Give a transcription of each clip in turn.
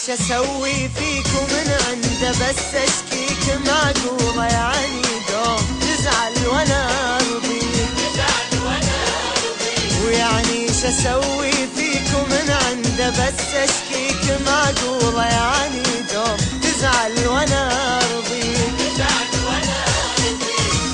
اسوي فيك ومن عنده بس اشكيك معقوله يعني دوم تزعل وانا ارضيك ويعني اسوي فيك ومن عنده بس اشكيك معقوله يعني دوم تزعل وانا ارضيك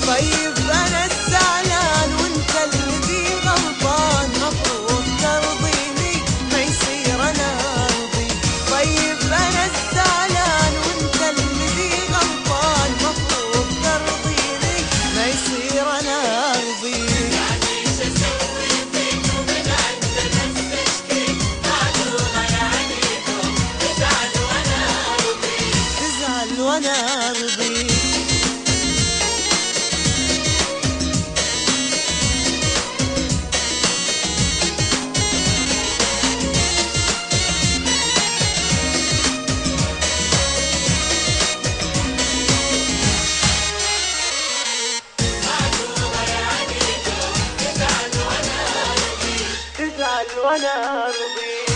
طيب انا الزعلان وانت الذي غلطان مفروض ترضيني ما يصير انا ارضيك طيب انا الزعلان وانت الذي غلطان مفروض ترضيني ما يصير انا ارضيك تزعل وانا ارضيك وانا ارضيك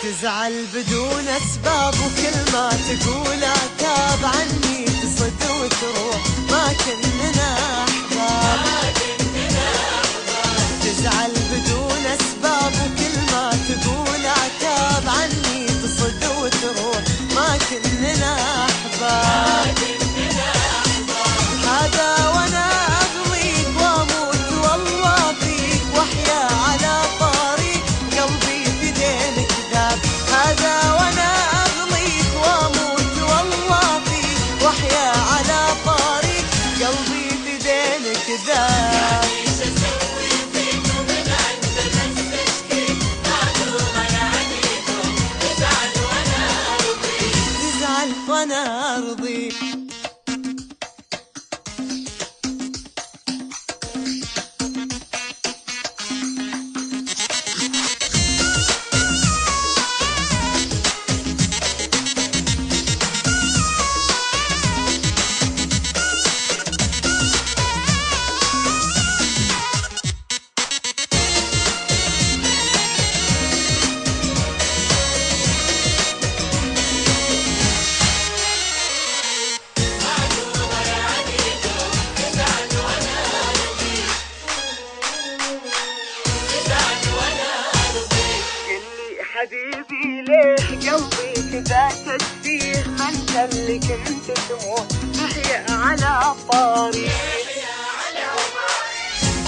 تزعل بدون اسباب وكل ما تقول عتاب عني تصد وتروح ما كننا احباب تزعل بدون اسباب وكل ما تقول عتاب عني تصد وتروح ما كننا احباب هذا وانا اغليك واموت والله فيك واحيا على طاري قلبي في دينك ذاب هذا وانا اغليك واموت والله فيك واحيا على طاري قلبي في دينك ذاب تزعل وانا ارضيك حبيبي ليه قلبي كذا تشبيه ما انت اللي كنت تموت تحيا على طاري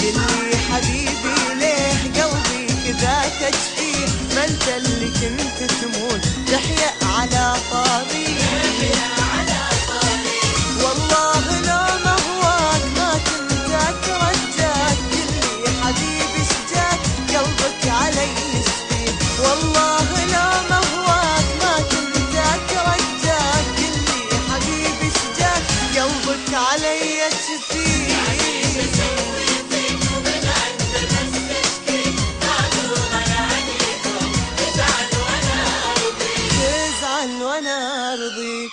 قلي حبيبي ليه قلبي كذا تشبيه ما انت اللي كنت تموت تحيا على طاري والله لو ما هواك ما كنت اترجاك قلي حبيبي شجاك قلبك علي والله لو ما هواك ما كنت اترجاك قلي حبيبي شجاك قلبك علي شفيك تزعل وانا ارضيك